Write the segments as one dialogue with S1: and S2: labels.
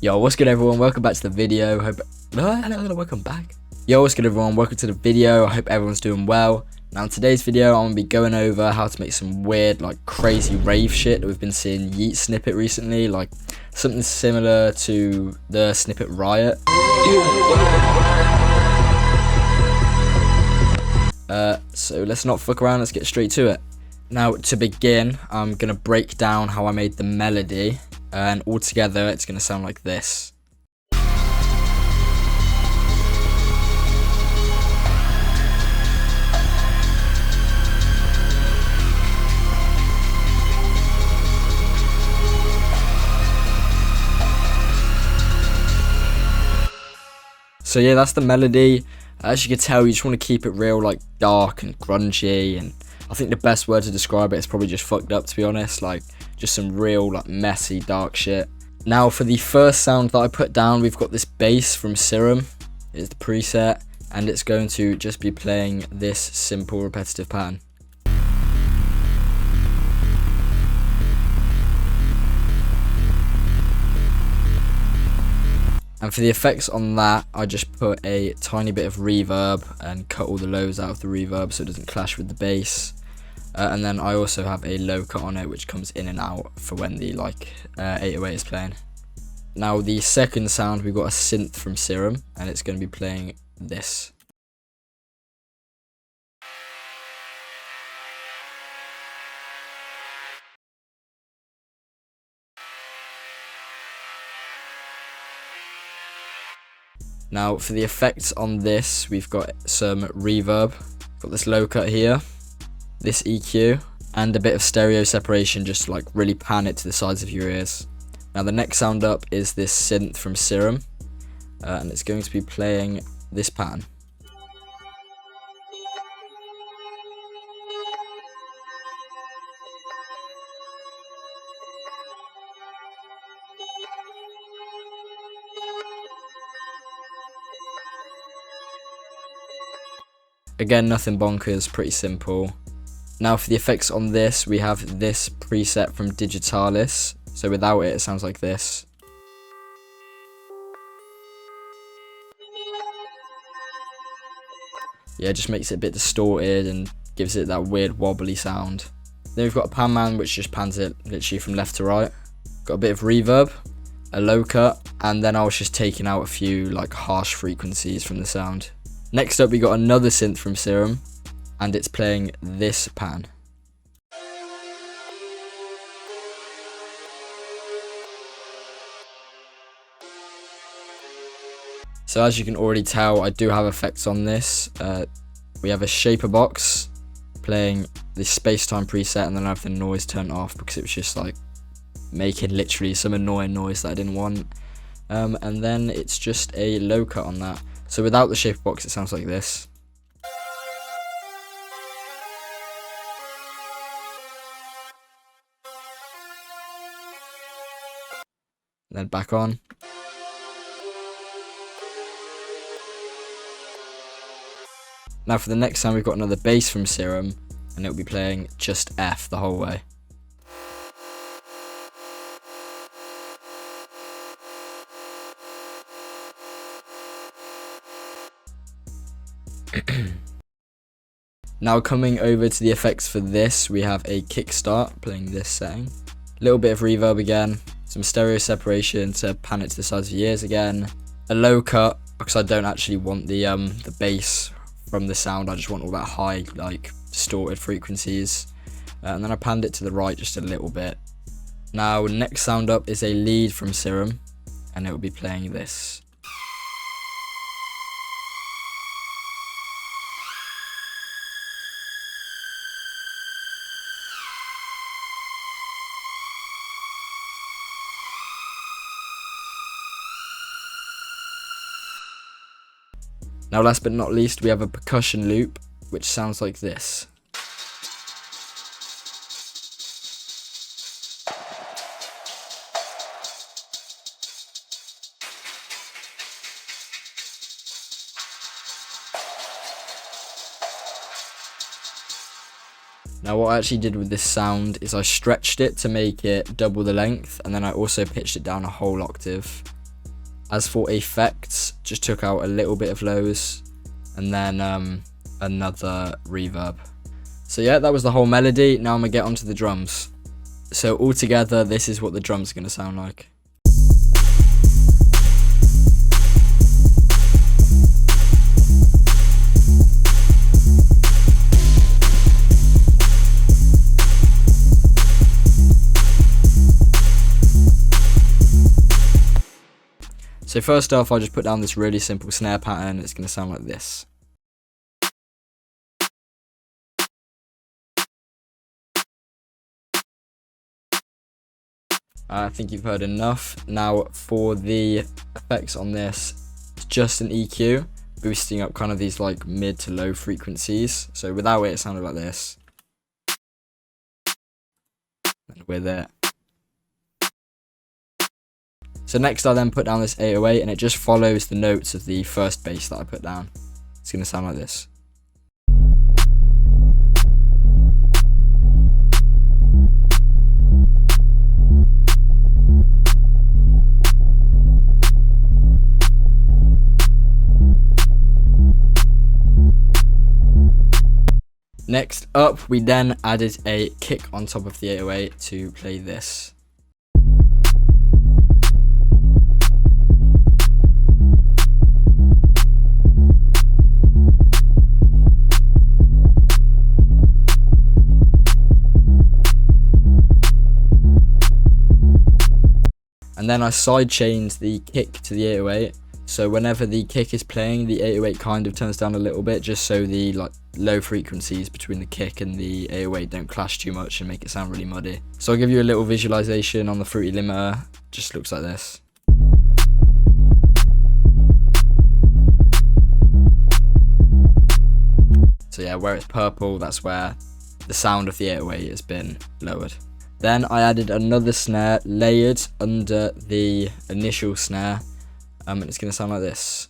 S1: Yo, what's good everyone? Welcome back to the video. Welcome back. Yo, what's good everyone? Welcome to the video. I hope everyone's doing well. Now in today's video, I'm gonna be going over how to make some weird, like crazy rave shit that we've been seeing YEAT snippet recently, like something similar to the snippet Riot. So let's not fuck around, let's get straight to it. Now to begin, I'm gonna break down how I made the melody, and altogether it's gonna sound like this. So yeah, that's the melody. As you can tell, you just want to keep it real, like dark and grungy, and I think the best word to describe it is probably just fucked up, to be honest. Like just some real like messy dark shit. Now for the first sound that I put down, we've got this bass from Serum, is the preset, and it's going to just be playing this simple repetitive pattern. And for the effects on that, I just put a tiny bit of reverb and cut all the lows out of the reverb so it doesn't clash with the bass. And then I also have a low cut on it which comes in and out for when the 808 is playing. Now the second sound, we've got a synth from Serum, and it's going to be playing this. Now for the effects on this, we've got some reverb, got this low cut here, this EQ, and a bit of stereo separation just to like really pan it to the sides of your ears. Now the next sound up is this synth from Serum, and it's going to be playing this pattern. Again, nothing bonkers, pretty simple. Now for the effects on this, we have this preset from Digitalis. So without it, it sounds like this. Yeah, it just makes it a bit distorted and gives it that weird wobbly sound. Then we've got a pan man, which just pans it literally from left to right. Got a bit of reverb, a low cut, and then I was just taking out a few like harsh frequencies from the sound. Next up, we got another synth from Serum, and it's playing this pan. So as you can already tell, I do have effects on this. We have a shaperbox playing the space-time preset, and then I have the noise turned off because it was just like making literally some annoying noise that I didn't want. And then it's just a low cut on that. So without the shaperbox, it sounds like this. Then back on. Now for the next sound, we've got another bass from Serum, and it'll be playing just F the whole way. Now coming over to the effects for this, we have a kickstart playing this setting, a little bit of reverb again, some stereo separation to pan it to the sides of your ears again, a low cut because I don't actually want the bass from the sound, I just want all that high like distorted frequencies, and then I panned it to the right just a little bit. Now next sound up is a lead from Serum, and it will be playing this. Now last but not least, we have a percussion loop, which sounds like this. Now what I actually did with this sound is I stretched it to make it double the length, and then I also pitched it down a whole octave. As for effects, just took out a little bit of lows and then another reverb. So yeah, that was the whole melody. Now I'm gonna get onto the drums. So altogether, this is what the drums are gonna sound like. So first off, I just put down this really simple snare pattern. It's going to sound like this. I think you've heard enough. Now for the effects on this, it's just an EQ, boosting up kind of these like mid to low frequencies. So without it, it sounded like this. And with it. So next I then put down this 808 and it just follows the notes of the first bass that I put down. It's going to sound like this. Next up, we then added a kick on top of the 808 to play this. And then I sidechained the kick to the 808, so whenever the kick is playing, the 808 kind of turns down a little bit, just so the like low frequencies between the kick and the 808 don't clash too much and make it sound really muddy. So I'll give you a little visualization on the fruity limiter. Just looks like this. So yeah, where it's purple, that's where the sound of the 808 has been lowered. Then I added another snare layered under the initial snare, and it's going to sound like this.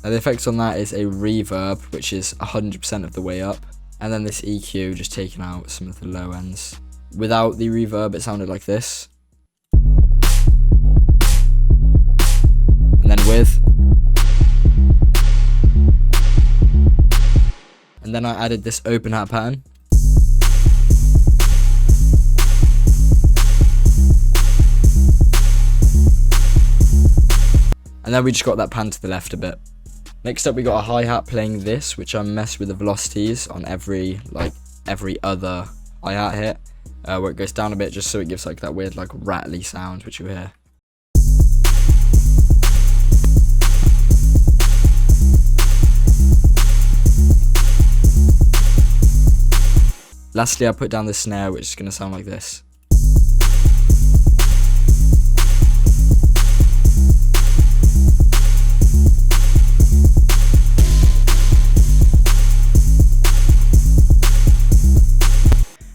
S1: Now the effects on that is a reverb, which is 100% of the way up, and then this EQ just taking out some of the low ends. Without the reverb, it sounded like this. And then with. And then I added this open hat pattern. And then we just got that pan to the left a bit. Next up we got a hi-hat playing this, which I messed with the velocities on every other hi-hat hit, where it goes down a bit just so it gives like that weird like rattly sound which you hear. Lastly, I put down the snare, which is going to sound like this.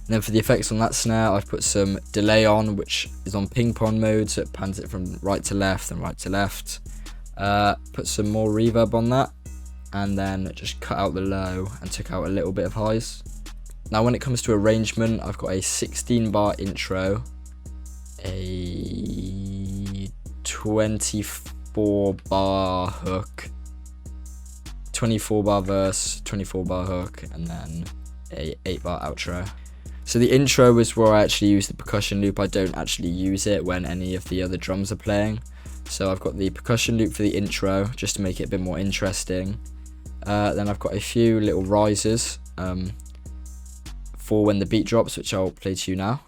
S1: And then for the effects on that snare, I've put some delay on, which is on ping pong mode, so it pans it from right to left and right to left. Put some more reverb on that, and then just cut out the low and took out a little bit of highs. Now when it comes to arrangement, I've got a 16 bar intro, a 24 bar hook, 24 bar verse, 24 bar hook, and then a 8 bar outro. So the intro is where I actually use the percussion loop. I don't actually use it when any of the other drums are playing. So I've got the percussion loop for the intro, just to make it a bit more interesting. Then I've got a few little risers for when the beat drops, which I'll play to you now.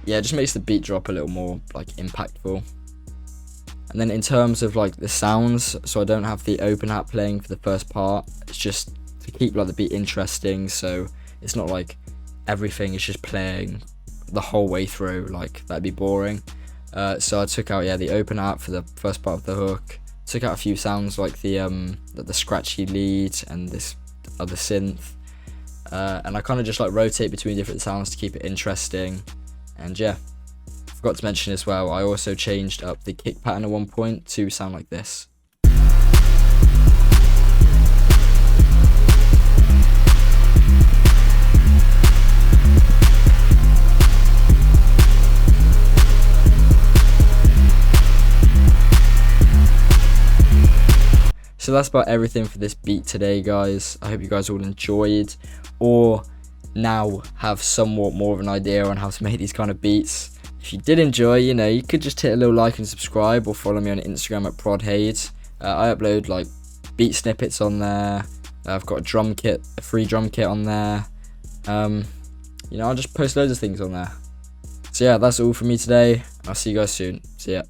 S1: Yeah, it just makes the beat drop a little more like impactful. And then in terms of like the sounds, so I don't have the open hat playing for the first part. It's just to keep like the beat interesting, so it's not like everything is just playing the whole way through, like that'd be boring. So I took out the open hat for the first part of the hook, took out a few sounds like the scratchy lead and this other synth, and I kind of just like rotate between different sounds to keep it interesting. And yeah, forgot to mention as well, I also changed up the kick pattern at one point to sound like this. So that's about everything for this beat today, guys. I hope you guys all enjoyed, or now have somewhat more of an idea on how to make these kind of beats. If you did enjoy, you know, you could just hit a little like and subscribe, or follow me on Instagram at prodhayd. I upload like beat snippets on there. I've got a drum kit, a free drum kit on there. You know, I'll just post loads of things on there. So yeah, that's all from me today. I'll see you guys soon. See ya.